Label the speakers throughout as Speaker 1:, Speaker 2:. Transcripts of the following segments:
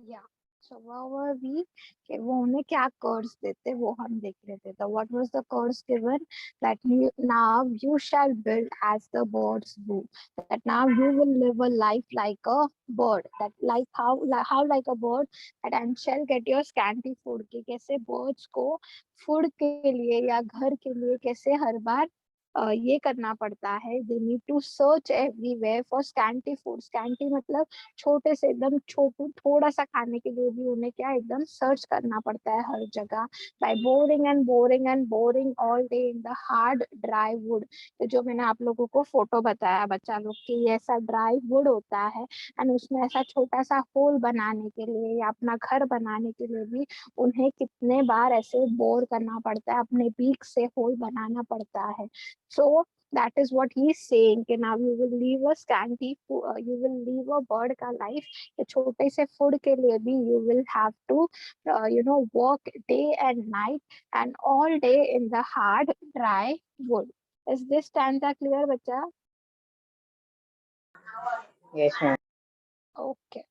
Speaker 1: या सो were we कि वो उन्हें क्या कर्स देते वो हम देख रहे थे. तो what was the curse given? That now you shall build as the birds do, that now you will live a life like a bird, that like how like a bird, that and shall get your scanty food. कि कैसे birds को food के लिए या घर के लिए कैसे हर बार ये करना पड़ता है. They need to search everywhere for scanty food. Scanty मतलब छोटे से एकदम छोटू थोड़ा सा खाने के लिए भी उन्हें क्या एकदम सर्च करना पड़ता है हर जगह. By boring and boring all day in the hard dry wood. तो जो मैंने आप लोगों को फोटो बताया बच्चा लोग की, ये ऐसा ड्राई वुड होता है एंड उसमें ऐसा छोटा सा होल बनाने के लिए या अपना घर बनाने के लिए भी उन्हें कितने बार ऐसे बोर करना पड़ता है, अपने बीक से होल बनाना पड़ता है. So that is what he is saying कि now you will leave a scanty you will leave a bird का life. कि छोटे से food के लिए भी you will have to work day and night and all day in the hard dry wood. Is this stanza clear बच्चा?
Speaker 2: Yes, ma'am.
Speaker 1: Okay.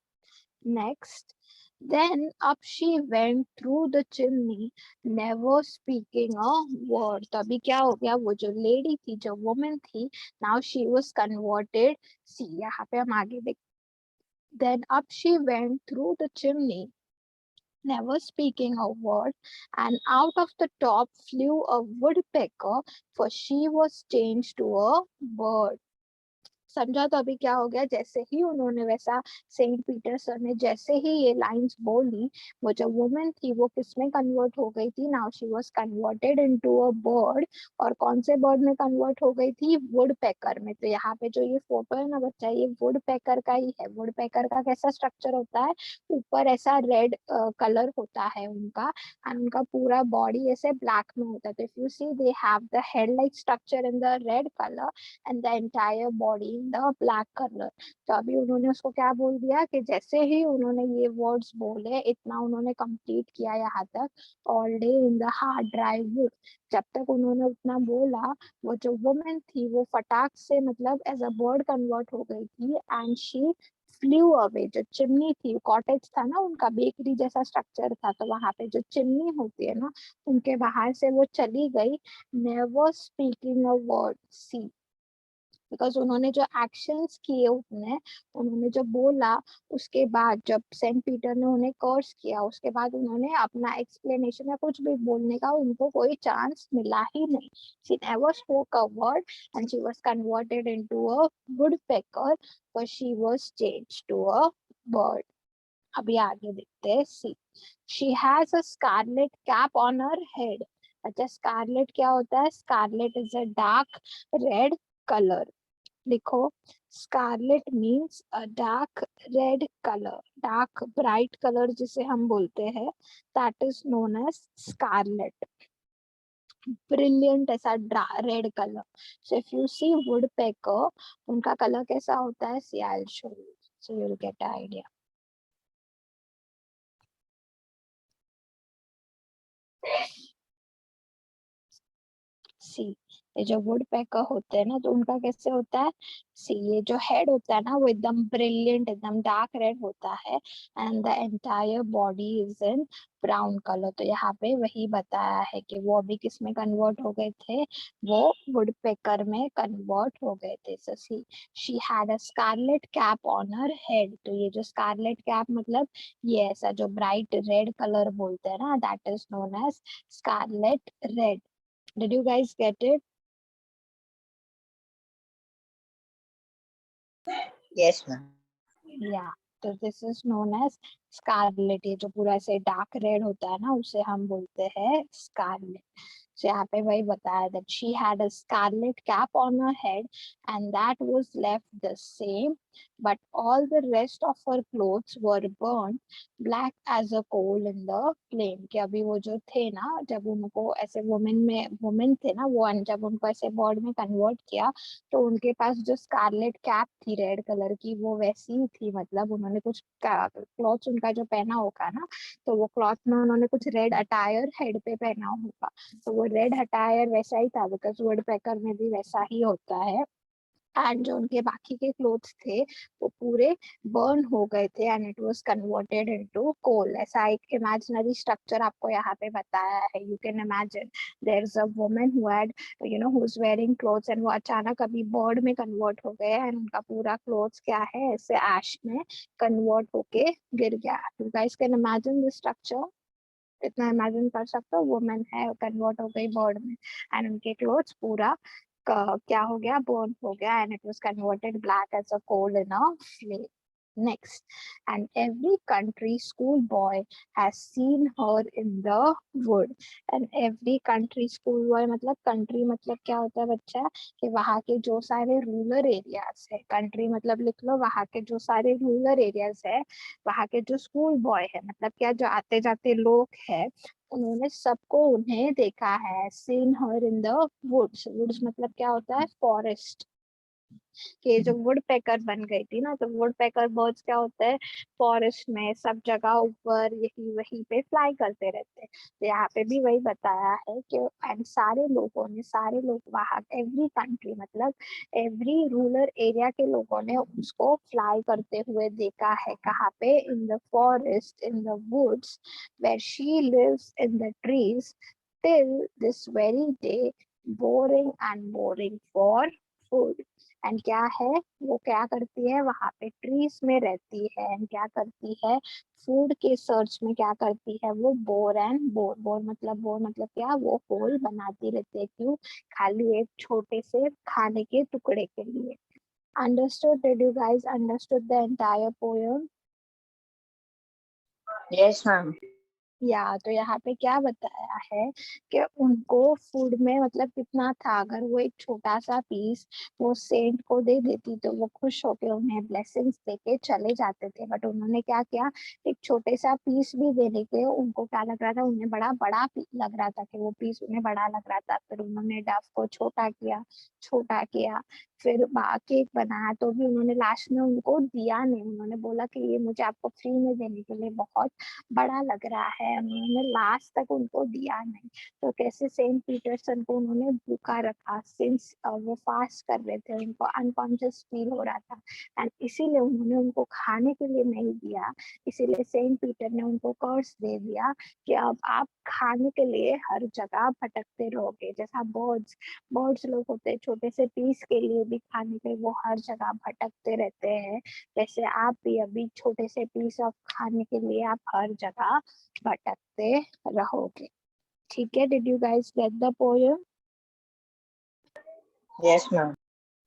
Speaker 1: Next, then up she went through the chimney, never speaking a word. तो अभी क्या हो गया, वो जो lady थी, जो वुमन थी, now she was converted. See, यहाँ पे हम आगे देख. Then up she went through the chimney, never speaking a word, and out of the top flew a woodpecker, for she was changed to a bird. समझा? तो अभी क्या हो गया, जैसे ही उन्होंने वैसा सेंट पीटरसन ने जैसे ही ये लाइंस बोली, वो जो वुमन थी वो किसमें कन्वर्ट हो गई थी? Now she was converted into a bird. और कौन से बर्ड में कन्वर्ट हो गई थी? वुड पैकर में. तो यहाँ पे जो ये फोटो है ना बच्चा, ये वुड पैकर का ही है. वुड पैकर का कैसा स्ट्रक्चर होता है? ऊपर ऐसा रेड कलर होता है उनका, एंड उनका पूरा बॉडी ऐसे ब्लैक में होता है. तो if you see they have the head like structure in the red colour and the entire body in the black colour. तो अभी उन्होंने उसको क्या बोल दिया कि जैसे ही उन्होंने ये वर्ड्स बोले, इतना उन्होंने कंप्लीट किया यहाँ तक, all day in the hard dry would. जब तक उन्होंने उतना बोला, वो जो वुमेन थी वो फटाक से मतलब एज अ बर्ड कन्वर्ट हो गई थी, एंड शी फ्लू अवे. जो चिमनी थी, कॉटेज था ना उनका, बेकरी जैसा स्ट्रक्चर था, तो वहां पे जो चिमनी होती है ना, उनके बाहर से वो चली गई, never speaking a word. See, because उन्होंने जो एक्शंस किए उतने, उन्होंने जो बोला, उसके बाद जब सेंट पीटर ने उन्हें कर्स किया, उसके बाद उन्होंने अपना एक्सप्लेनेशन या कुछ भी बोलने का उनको कोई चांस मिला ही नहीं. She never spoke a word and she was converted into a woodpecker, पर she was changed to a bird. अभी आगे देखते हैं. See, she has a scarlet cap on her head. अच्छा, स्कारलेट क्या होता है? Scarlet is a dark red colour. लिखो, scarlet means a dark red colour. Dark bright colour जिसे हम बोलते हैं, that is known as scarlet. Brilliant ऐसा red colour. So if you see woodpecker, उनका कलर कैसा होता है? See, I will show you, so you will get idea. See, ये जो वुड पैकर होते हैं ना, तो उनका कैसे होता है? सी, ये जो हेड होता है ना, वो एकदम ब्रिलियंट, एकदम डार्क रेड होता है, and the entire body is in brown colour. तो यहाँ पे वही बताया है कि वो अभी किस में कन्वर्ट हो गए थे? वो वुड पैकर में कन्वर्ट हो गए थे. So see, she had a scarlet cap on her head. तो ये जो स्कारलेट कैप मतलब ये ऐसा जो ब्राइट रेड कलर बोलते हैं ना, that is known as scarlet red. Did you guys get it?
Speaker 2: Yes, ma'am.
Speaker 1: Yeah. तो this is known as scarlet. ये जो पूरा ऐसे डार्क रेड होता है ना, उसे हम बोलते हैं स्कारलेट. So यहाँ पे वही बताया that she had a scarlet cap on her head and that was left the same, but all the rest of her clothes were burned black as a coal in the flame. कि अभी वो जो थे ना, जब उनको ऐसे women थे ना, वो जब उनको ऐसे बर्ड में कन्वर्ट किया, तो उनके पास जो स्कारलेट कैप थी रेड कलर की, वो वैसी ही थी. मतलब उन्होंने कुछ क्लॉथ्स उनका जो पहना होगा ना, तो वो क्लॉथ में उन्होंने कुछ रेड अटायर हेड पे पहना होगा, तो वो रेड अटायर वैसा ही था, बिकॉज वुड पैकर में भी वैसा ही होता है. एंड जो उनके बाकी के क्लोथ्स थे वो पूरे बर्न हो गए थे and it was converted into coal. ऐसा एक इमेजिनरी स्ट्रक्चर आपको यहाँ पे बताया है। You can imagine there is a woman who had who is wearing clothes and वो अचानक अभी बर्ड में कन्वर्ट हो गए एंड उनका पूरा क्लोथ्स क्या है ऐसे ऐश में कन्वर्ट होके गिर गया। You guys can imagine the structure. इतना इमेजिन कर सकते हो, वुमेन है कन्वर्ट हो गई बर्ड में एंड उनके क्लोथ्स पूरा क्या हो गया, बर्न हो गया and it was converted black as a coal in a flame. Next, and every country schoolboy has seen her in the wood. And every country schoolboy मतलब country मतलब क्या होता है बच्चा, कि वहाँ के जो सारे रूरल एरियाज है, कंट्री मतलब लिख लो वहाँ के जो सारे रूरल एरियाज है, वहाँ के जो स्कूल बॉय है मतलब क्या जो आते जाते लोग है, उन्होंने सबको उन्हें देखा है। Seen her in the woods. Woods मतलब क्या होता है, फॉरेस्ट। कि जो वुड पैकर बन गई थी ना, तो वुड पैकर बर्ड्स क्या होते हैं, फॉरेस्ट में सब जगह ऊपर यही वहीं पे फ्लाई करते रहते हैं। तो यहाँ पे भी वही बताया है कि एंड सारे लोगों ने, सारे लोग वहाँ, एवरी कंट्री मतलब एवरी रूरल एरिया के लोगों ने उसको फ्लाई करते हुए देखा है। कहाँ पे, in the forest, in the woods, where she lives in the trees till this very day, boring and boring for food। And क्या है, वो क्या करती है, वहां पे ट्रीज में रहती है एंड क्या करती है, फूड के सर्च में क्या करती है, वो बोर एंड बोर। बोर मतलब क्या, वो होल बनाती रहती है। क्यों, खाली एक छोटे से खाने के टुकड़े के लिए। Understood? Did you guys understood the entire poem?
Speaker 2: Yes, ma'am.
Speaker 1: या तो यहाँ पे क्या बताया है कि उनको फूड में मतलब कितना था, अगर वो एक छोटा सा पीस वो सेंट को दे देती तो वो खुश होके उन्हें ब्लेसिंग्स देके चले जाते थे। बट उन्होंने क्या किया, एक छोटे सा पीस भी देने के उनको क्या लग रहा था, उन्हें बड़ा बड़ा लग रहा था, कि वो पीस उन्हें बड़ा लग रहा था। फिर उन्होंने डव को छोटा किया, छोटा किया, फिर केक बनाया तो भी उन्होंने लास्ट में उनको दिया नहीं। उन्होंने बोला कि ये मुझे आपको फ्री में देने के लिए बहुत बड़ा लग रहा है, उन्होंने लास्ट तक उनको दिया नहीं। तो कैसे सेंट पीटरसन को उन्होंने भूखा रखा, सिंस वो फास्ट कर रहे थे, उनको अनकॉन्शियस फील हो रहा था एंड इसीलिए उन्होंने उनको खाने के लिए नहीं दिया। इसीलिए सेंट पीटर ने उनको कर्स दे दिया कि अब आप खाने के लिए हर जगह भटकते रहोगे। जैसा बर्ड्स, लोग होते हैं, छोटे से पीस के लिए भी खाने के वो हर जगह भटकते रहते हैं, वैसे आप भी अभी छोटे से पीस ऑफ खाने के लिए आप हर जगह भटकते रहोगे। ठीक है, did you guys get the poem?
Speaker 2: Yes, ma'am.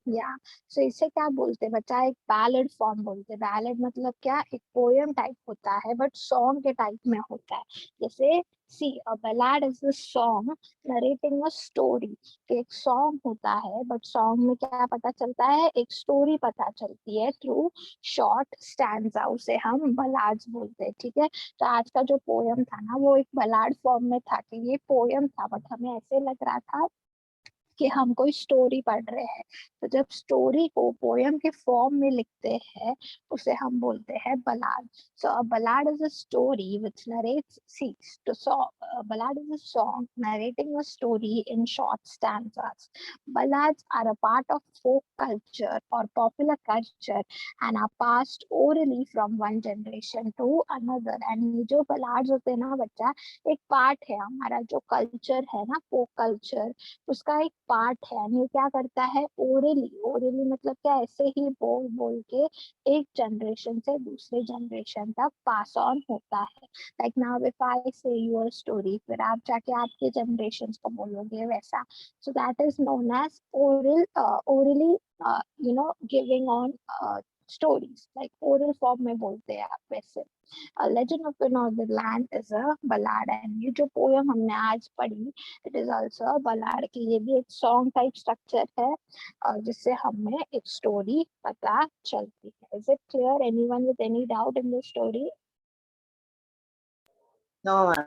Speaker 1: या सो इसे क्या बोलते हैं बच्चा, एक बैलेड फॉर्म बोलते हैं। बैलेड मतलब क्या, एक पोएम टाइप होता है बट सॉन्ग के टाइप में होता है। जैसे सी अ ballad is a song narrating a story. एक सॉन्ग होता है बट सॉन्ग में क्या पता चलता है, एक स्टोरी पता चलती है थ्रू शॉर्ट स्टैंजा, उसे हम बलाड्स बोलते हैं। ठीक है, तो आज का जो पोएम था ना वो एक बलाड फॉर्म में था, कि ये पोएम था बट हमें ऐसे लग रहा था कि हम कोई स्टोरी पढ़ रहे हैं। तो जब स्टोरी को पोयम के फॉर्म में लिखते हैं उसे हम बोलते हैं ballad. So a ballad is a story which narrates, see तो so ballad is a song narrating a story in short stanzas. Ballads are a part of folk culture or popular culture and are passed orally from one generation to another. And ये जो ballads होते हैं ना बच्चा, एक part है हमारा जो कल्चर है ना, फोक कल्चर, उसका एक पार्ट है। ये क्या करता है, ओरली, ओरली मतलब क्या, ऐसे ही बोल बोल के एक जनरेशन से दूसरे जनरेशन तक पास ऑन होता है। लाइक नाउ इफ आई से योर स्टोरी, फिर आप जाके आपके जनरेशन को बोलोगे वैसा। So that is known as oral, orally, giving on stories, like oral form में बोलते हैं आप वैसे। Legend of the Northland is a ballad. And ये जो पोयम हमने आज पढ़ी, इट इज ऑल्सो बलाड, की ये भी एक सॉन्ग टाइप स्ट्रक्चर है और जिससे हमें एक स्टोरी पता चलती है। Is it clear? Anyone with any doubt in the story?
Speaker 2: No, ma'am.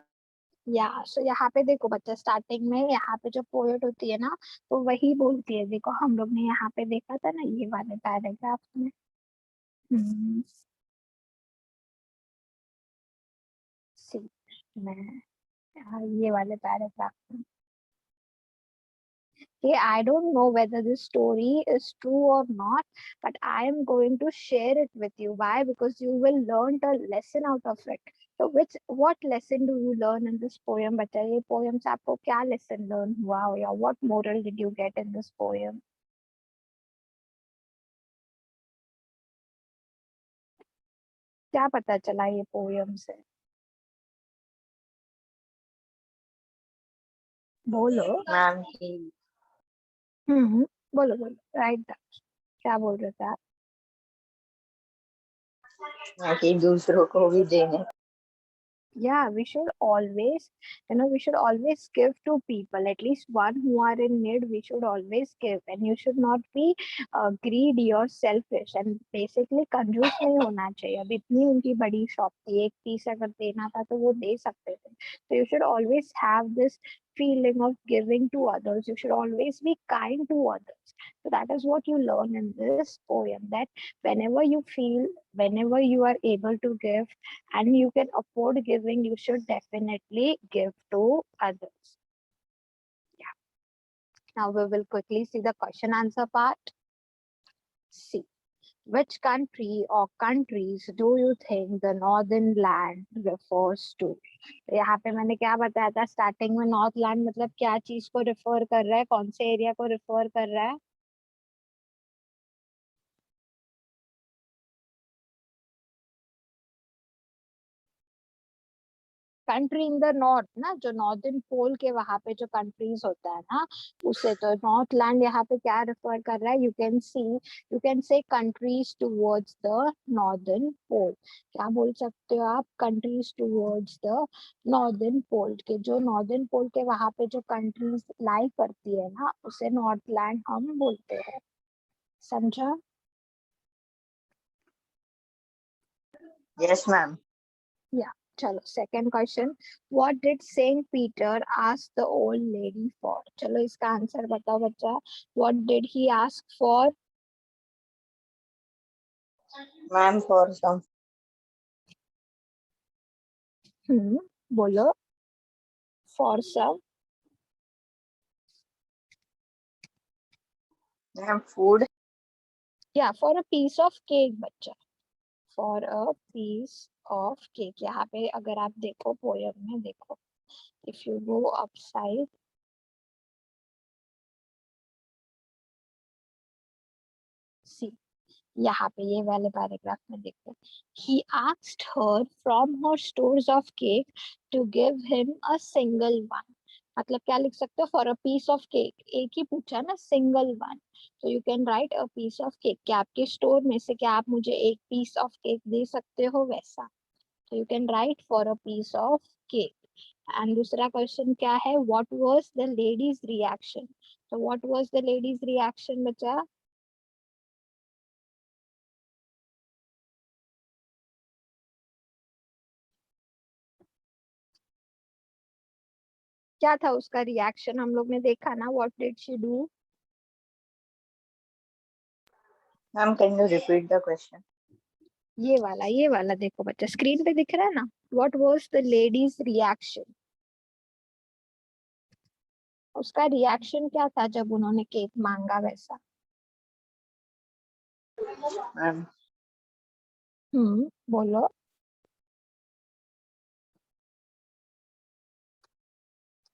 Speaker 1: या सो यहाँ पे देखो बच्चा, स्टार्टिंग में यहाँ पे जो पोएट होती है ना, तो वही बोलती है। देखो हम लोग ने यहाँ पे देखा था ना ये वाले पैराग्राफ में। हम्म, सी मैं ये वाले पैराग्राफ में, Okay, I don't know whether this story is true or not, but I am going to share it with you. Why? Because you will learn a lesson out of it. So what lesson do you learn in this poem? बताइए poem से आपको क्या lesson learn हुआ हो या what moral did you get in this poem? क्या पता चला ये poem से? बोलो।
Speaker 2: मैम
Speaker 1: बोलो बोलो राइट। क्या बोल रहे थे आप?
Speaker 2: कि दूसरों को भी देने।
Speaker 1: Yeah, we should always, we should always give to people, at least one who are in need. We should always give, and you should not be greedy or selfish. And basically, कंजूस नहीं होना चाहिए. अब इतनी उनकी बड़ी shop थी, एक पीस अगर देना था तो वो दे सकते थे. So you should always have this feeling of giving to others. You should always be kind to others. So that is what you learn in this poem. That whenever you feel, whenever you are able to give and you can afford giving, you should definitely give to others. Yeah. Now we will quickly see the question answer part. See, which country or countries do you think the northern land refers to? यहाँ पे मैंने क्या बताया था starting में, north land मतलब क्या चीज को रिफर कर रहा है, कौन से एरिया को रिफर कर रहा है? कंट्री इन द नॉर्थ ना, जो नॉर्दर्न पोल के वहां पे जो कंट्रीज होता है ना, उसे तो नॉर्थ लैंड यहाँ पे क्या रेफर कर रहा है? You can say countries towards the northern pole. क्या बोल सकते हो आप? Countries towards the northern pole के, जो नॉर्दर्न पोल के वहां पे जो कंट्रीज लाई करती है ना, उसे नॉर्थ लैंड हम बोलते हैं. समझा?
Speaker 2: Yes ma'am.
Speaker 1: Yeah. चलो second question. What did Saint Peter ask the old lady for? चलो इसका आंसर बताओ बच्चा. What did he ask for?
Speaker 2: Ma'am for some.
Speaker 1: बोलो. For some.
Speaker 2: Ma'am food.
Speaker 1: या for a piece of cake बच्चा. For a piece of cake. यहाँ पे अगर आप देखो पोयम में देखो, if you go upside, see यहाँ पे ये वाले पैराग्राफ में देखो. He asked her from her stores of cake to give him a single one. मतलब क्या लिख सकते हो? For a piece of cake. एक ही पूछा ना, सिंगल वन. तो you can write a piece of cake. क्या आपके स्टोर में से क्या आप मुझे एक पीस ऑफ केक दे सकते हो? वैसा. तो you can write for a piece of cake. And दूसरा क्वेश्चन क्या है? What was the lady's reaction? तो what was the lady's reaction बच्चा? क्या था उसका रिएक्शन? हम लोग ने देखा ना. What did she do?
Speaker 2: Ma'am can you repeat the question?
Speaker 1: ये वाला देखो बच्चा, स्क्रीन पे दिख रहा है ना. What was the lady's reaction? उसका रिएक्शन क्या था जब उन्होंने केक मांगा वैसा?
Speaker 2: मैम
Speaker 1: बोलो.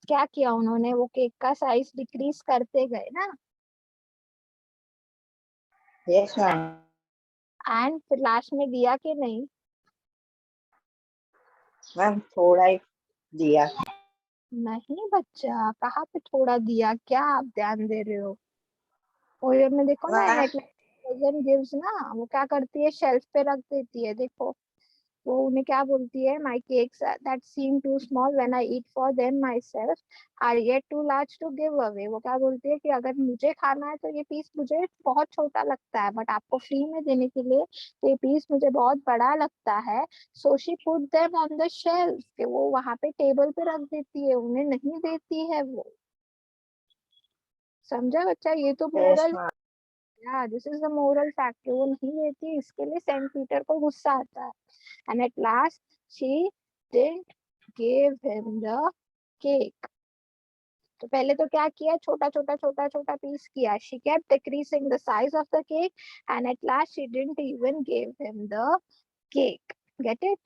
Speaker 1: क्या किया उन्होंने? वो केक का साइज डिक्रीज करते गए ना.
Speaker 2: Yes ma'am.
Speaker 1: एंड फिर लास्ट में दिया कि नहीं?
Speaker 2: मैम थोड़ा ही दिया.
Speaker 1: नहीं बच्चा, कहाँ पे थोड़ा दिया? क्या आप ध्यान दे रहे हो? पोएम में देखो ना,
Speaker 2: मैम
Speaker 1: एट गिव्स ना, वो क्या करती है? शेल्फ पे रख देती है. देखो, वो उन्हें क्या बोलती है? My cakes that seem too small when I eat for them myself are yet too large to give away. वो क्या बोलती है कि अगर मुझे खाना है तो ये पीस मुझे बहुत छोटा लगता है, बट आपको फ्री में देने के लिए तो ये पीस मुझे बहुत बड़ा लगता है. So she put them on the shelf, कि वो वहां पे टेबल पे रख देती है, उन्हें नहीं देती है वो. समझा बच्चा? ये तो
Speaker 2: यस
Speaker 1: मोरल.
Speaker 2: मैम.
Speaker 1: या this is the moral fact. वो नहीं देती, इसके लिए सेंट पीटर को गुस्सा आता है. And at last she didn't give him the cake. तो पहले तो क्या किया, छोटा छोटा छोटा छोटा पीस किया. She kept decreasing the size of the cake and at last she didn't even give him the cake. Get it?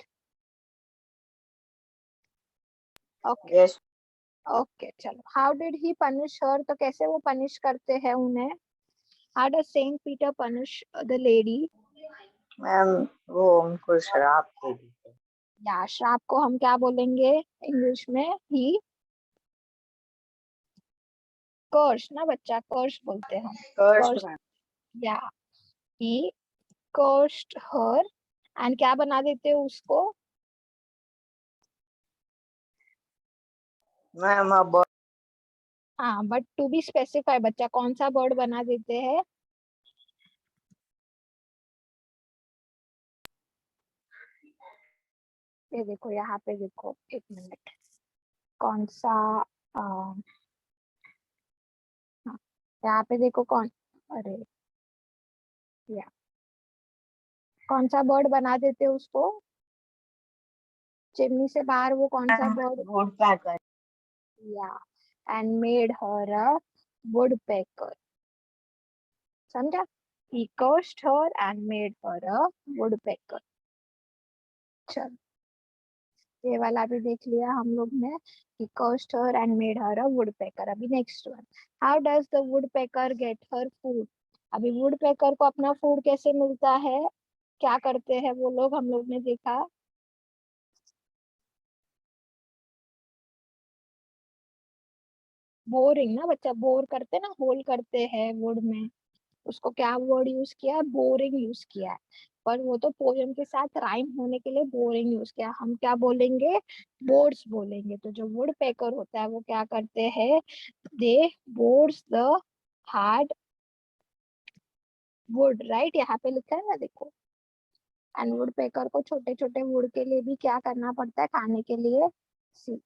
Speaker 1: Okay.
Speaker 2: Yes,
Speaker 1: Okay, चलो. How did he punish her? तो कैसे वो punish करते हैं उन्हें? How does Saint Peter punish the lady?
Speaker 2: Ma'am वो उनको शराब दे देते हैं।
Speaker 1: या श्राप को हम क्या बोलेंगे इंग्लिश में? ही कर्स ना बच्चा, कर्स बोलते हैं हम.
Speaker 2: कर्स्ड
Speaker 1: कर्स.
Speaker 2: मैम।
Speaker 1: या ही cursed her and क्या बना देते हो उसको?
Speaker 2: मैम अब
Speaker 1: हाँ, बट टू बी स्पेसिफाई बच्चा, कौन सा वर्ड बना देते हैं? ये देखो, यहाँ पे देखो, एक मिनट. कौन सा? हाँ, यहाँ पे देखो कौन. अरे या कौन सा वर्ड बना देते हो उसको? चिमनी से बाहर वो कौन सा वर्ड?
Speaker 2: वुड पैकर।
Speaker 1: या and made her a woodpecker. समझा? he cursed her and made her a woodpecker. चल, ये वाला भी देख लिया हम लोग ने. he cursed her and made her a woodpecker. अभी next one. how does the woodpecker get her food? अभी woodpecker को अपना फूड कैसे मिलता है? क्या करते हैं वो लोग, हम लोग ने देखा. बोरिंग ना बच्चा, बोर करते ना, होल करते हैं वुड में. उसको क्या वर्ड यूज किया? बोरिंग यूज किया है. पर वो तो पोयम के साथ राइम होने के लिए बोरिंग यूज किया. हम क्या बोलेंगे? बोर्ड्स बोलेंगे. तो जो वुड पेकर होता है वो क्या करते हैं? They boards the hard wood. Right, यहाँ पे लिखा है ना, देखो. एंड वुड पेकर को छोटे छोटे वुड के लिए भी क्या करना पड़ता है खाने के लिए? सी,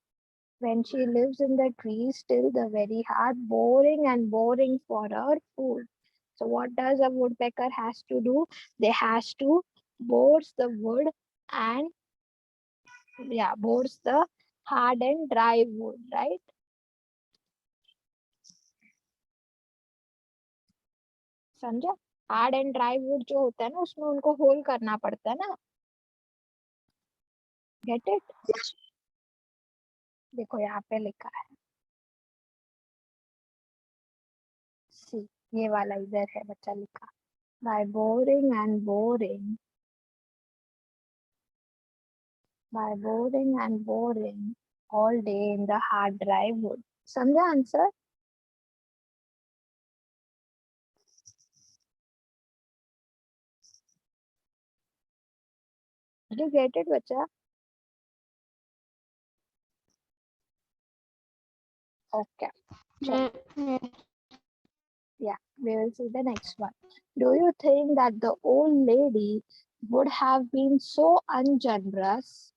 Speaker 1: when she lives in the trees till the very hard boring and boring for her food. So what does a woodpecker has to do? They has to boards the wood and yeah, boards the hard and dry wood, right? समझा? Hard and dry would जो होता है ना, उसमें उनको whole करना पड़ता है ना. Get it? देखो यहाँ पे लिखा है. सी, ये वाला इधर है बच्चा लिखा. By boring and boring, by boring and boring all day in the hard dry wood. समझा answer? Did you get it बच्चा? Okay. चलो. Yeah, we will see the next one. Do you think that the old lady would have been so ungenerous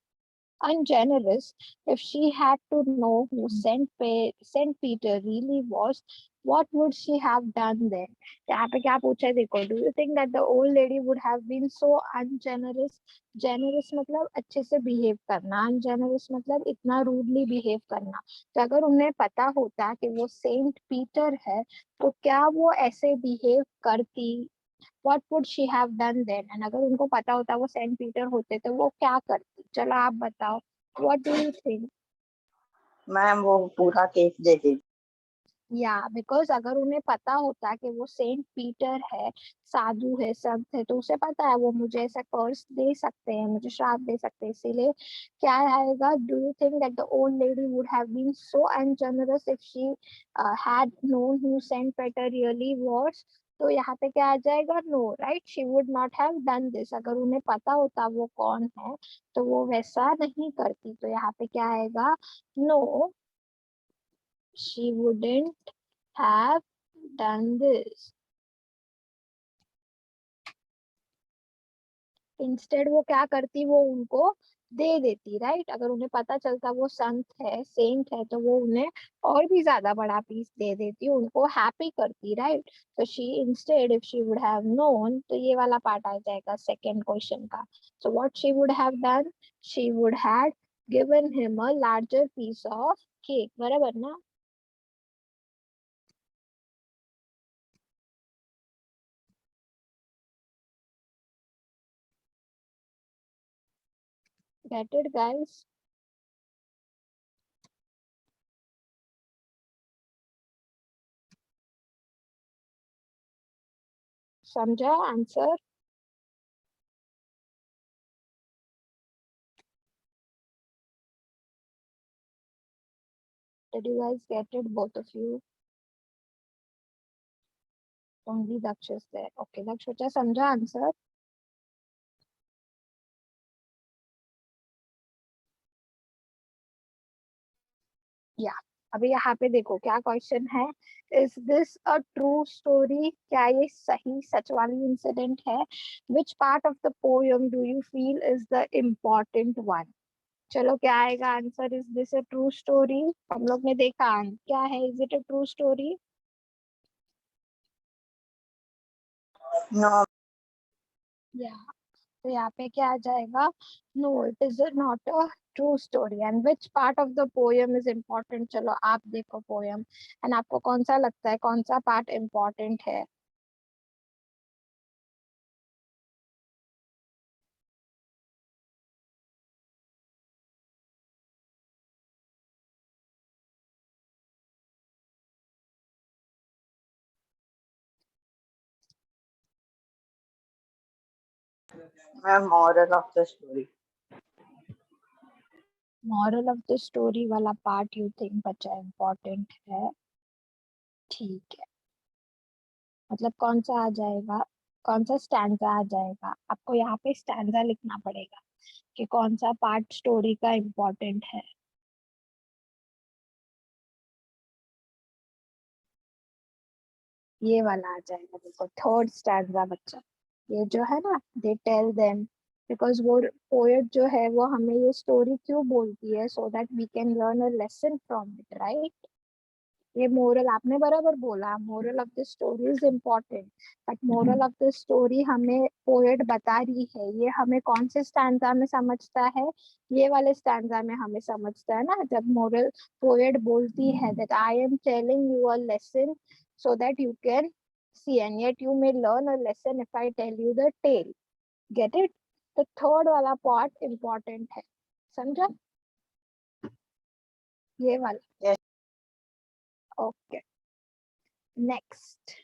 Speaker 1: if she had to know who Saint Peter really was? What would she have done then? यहाँ पे क्या पूछा है देखो. Do you think that the old lady would have been so ungenerous? Generous मतलब अच्छे से behave करना, ungenerous मतलब इतना rudely behave करना. तो अगर उन्हें पता होता कि वो सेंट पीटर है, तो क्या वो ऐसे behave करती? what would she have done then? And अगर उनको पता होता वो सेंट पीटर होते तो वो क्या करती? चलो आप बताओ. what do you think?
Speaker 2: Ma'am वो पूरा केक दे देती।
Speaker 1: या बिकॉज अगर उन्हें पता होता कि वो सेंट पीटर है, साधु है, संत है, तो उसे पता है वो मुझे ऐसा कर्स दे सकते हैं, मुझे श्राप दे सकते हैं. इसीलिए क्या आएगा? Do you think that the old lady would have been so ungenerous if she had known who Saint Peter really was? तो यहाँ पे क्या आ जाएगा? No, right. She would not have done this. अगर उन्हें पता होता वो कौन है तो वो वैसा नहीं करती. तो यहाँ पे क्या आएगा? No, she wouldn't have done this. इंस्टेड वो क्या करती? वो उनको दे देती, राइट. अगर उन्हें पता चलता वो संत है, सेंट है, तो वो उन्हें और भी ज्यादा बड़ा पीस दे देती, उनको हैप्पी करती, राइट. तो she instead, if she would have known, तो ये वाला पार्ट आ जाएगा सेकंड क्वेश्चन का. So what she would have done? She would have given him a larger piece of cake. बराबर ना? Get it, guys? समझा answer? Did you guys get it, both of you? Only Daksh is there. Okay, Daksh, बच्चा समझा answer? या अभी यहाँ पे देखो क्या क्वेश्चन है. Is this a true story? क्या ये सही सच वाली इंसिडेंट है? Which part of the poem do you feel is the important one? चलो क्या आएगा answer? Is this a true story? हम लोग ने देखा क्या है. Is it a true story?
Speaker 2: No.
Speaker 1: या तो यहाँ पे क्या आ जाएगा? No, it is not a true story. And which part of the poem is important? चलो आप देखो पोयम एंड आपको कौन सा लगता है कौन सा पार्ट इम्पोर्टेंट है?
Speaker 2: Ma'am, moral of the story.
Speaker 1: Moral of the story वाला पार्ट यू थिंक बच्चा इम्पोर्टेंट है? ठीक है. मतलब कौन सा आ जाएगा? कौन सा स्टैंजा आ जाएगा? आपको यहाँ पे स्टैंजा लिखना पड़ेगा कि कौन सा पार्ट स्टोरी का इम्पोर्टेंट है. ये वाला आ जाएगा. देखो थर्ड स्टैंजा बच्चा. ये जो है ना, दे टेल देम, बिकॉज वो पोएट जो है वो हमें ये स्टोरी क्यों बोलती है? So that we can learn a lesson from it, right? ये मोरल आपने बराबर बोला. Moral of the story is important, but moral of the story हमें पोएट बता रही है. ये हमें कौन से स्टैंजा में समझता है? ये वाले स्टैंजा में हमें समझता है ना, जब मोरल पोएट बोलती है that I am telling you a lesson so that you can see and yet you may learn a lesson if I tell you the tale. Get it? The third वाला part important है. समझा? ये वाला.
Speaker 2: Yes.
Speaker 1: Okay. Next.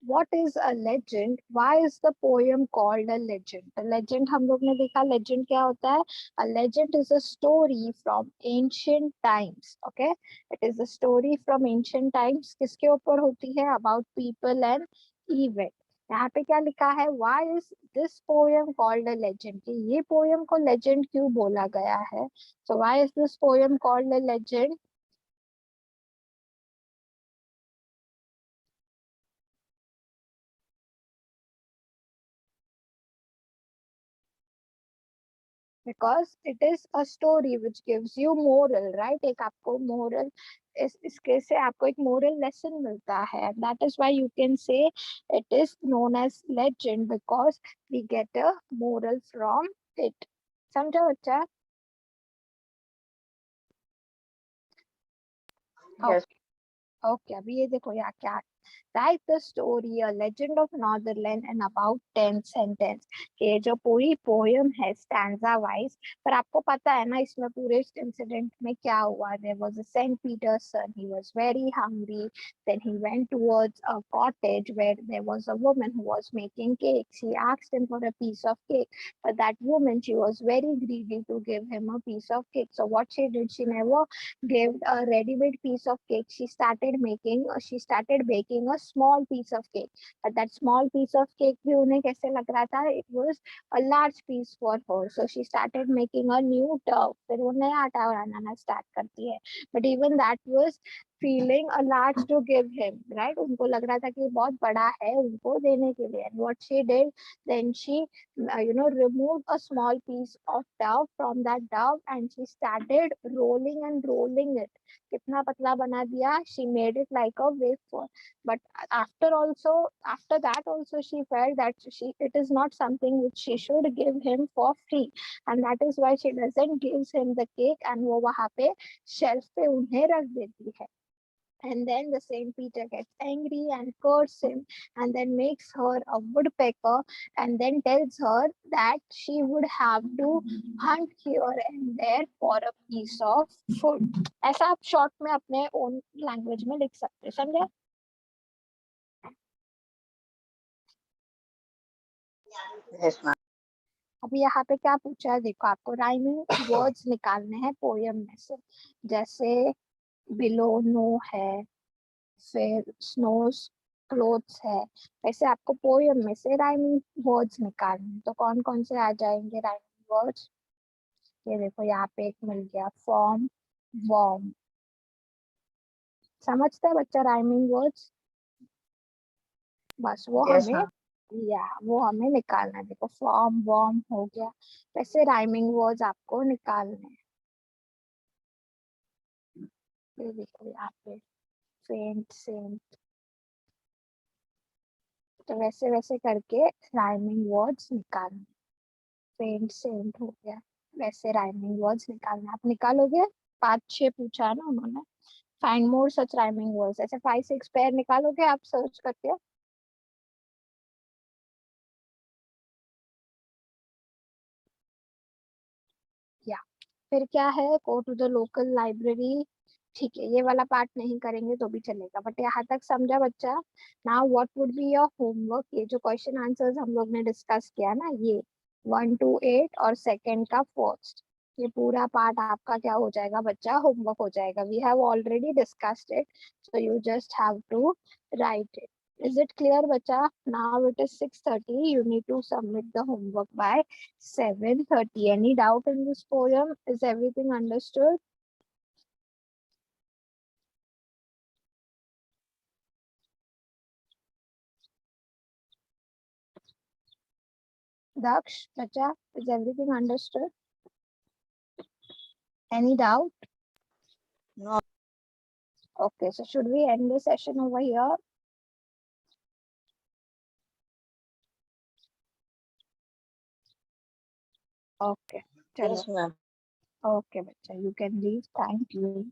Speaker 1: What is a legend? Why is the poem called a legend? A legend हम लोग ने देखा legend क्या होता है. A legend is a story from ancient times. Okay, it is a story from ancient times. किसके ऊपर होती है? About people and event. यहाँ पे क्या लिखा है? Why is this poem called a legend? कि ये poem को legend क्यों बोला गया है? So why is this poem called a legend? Because it is a story which gives you moral, right? एक आपको moral, इसके से आपको एक moral lesson मिलता है. That is why you can say it is known as legend, because we get a moral from it. समझो बच्चा?
Speaker 2: Yes.
Speaker 1: Okay, अभी ये देखो यहाँ क्या. Write the story, a legend of Northern and about 10 sentence. ये जो पूरी पोयम है स्टैंजा वाइज, पर आपको पता है ना इसमें पूरे इंसिडेंट में क्या हुआ. There was a Saint Peter's son. He was very hungry. Then he went towards a cottage where there was a woman who was making cakes. He asked him for a piece of cake, but that woman, she was very greedy to give him a piece of cake. So what she did, she never gave a ready-made piece of cake. She started baking a small piece of cake. But that small piece of cake भी उन्हें कैसे लग रहा था? It was a large piece for her. So she started making a new dough. फिर वो नया आटा बनाना स्टार्ट करती है. But even that was feeling a large to give him, right? उनको लग रहा था कि बहुत बड़ा है उनको देने के लिए. And what she did, then she removed a small piece of dough from that dough and she started rolling and rolling it. कितना पतला बना दिया? She made it like a wafer. But after that also she felt that it is not something which she should give him for free, and that is why she doesn't gives him the cake and वो वहाँ पे shelf पे उन्हें रख देती है. And then the Saint Peter gets angry and curses him, and then makes her a woodpecker, and then tells her that she would have to hunt here and there for a piece of food. ऐसा आप short में अपने own language में लिख सकते हैं, समझे?
Speaker 2: Yes, ma'am.
Speaker 1: अभी यहाँ पे क्या पूछा है, देखो आपको राइमिंग वर्ड्स निकालने हैं पोयम में से, जैसे बिलो नो है, फिर स्नोज क्लोथ्स है, ऐसे आपको पोयम में से राइमिंग वर्ड्स निकालने हैं। तो कौन कौन से आ जाएंगे राइमिंग वर्ड्स? ये देखो यहाँ पे एक मिल गया, फॉर्म, वॉर्म। समझता है बच्चा राइमिंग वर्ड्स? बस वो
Speaker 2: Yes,
Speaker 1: हमें,
Speaker 2: ma'am.
Speaker 1: या वो हमें निकालना है। देखो फॉर्म वॉर्म हो गया, वैसे राइमिंग वर्ड्स आपको निकालने हैं। ये देखो यहाँ पे फेंट सेंट, तो वैसे वैसे करके राइमिंग वर्ड्स निकालने। फेंट सेंट हो गया, वैसे राइमिंग वर्ड्स निकालना। आप निकालोगे? 5-6 पूछा है ना उन्होंने, फाइंड मोर सच राइमिंग वर्ड्स, ऐसे 5-6 पेयर निकालोगे आप सर्च करके? या फिर क्या है, go to the local library. ठीक है, ये वाला पार्ट नहीं करेंगे तो भी चलेगा, बट यहाँ तक समझा बच्चा? Now what would be your homework? ये जो क्वेश्चन आंसर्स हम लोग ने डिस्कस किया ना, ये 1 to 8 और सेकंड का फर्स्ट, ये पूरा पार्ट आपका क्या हो जाएगा बच्चा? होमवर्क हो जाएगा। We have already discussed it, so you just have to write it. Is it clear, bacha? Now it is 6:30. You need to submit the homework by 7:30. Any doubt in this poem? Is everything understood? Daksh, bacha, is everything understood? Any doubt?
Speaker 2: No.
Speaker 1: Okay, so should we end the session over here? Okay, chalo.
Speaker 2: Yes, ma'am.
Speaker 1: Okay, bacha, you can leave. Thank you.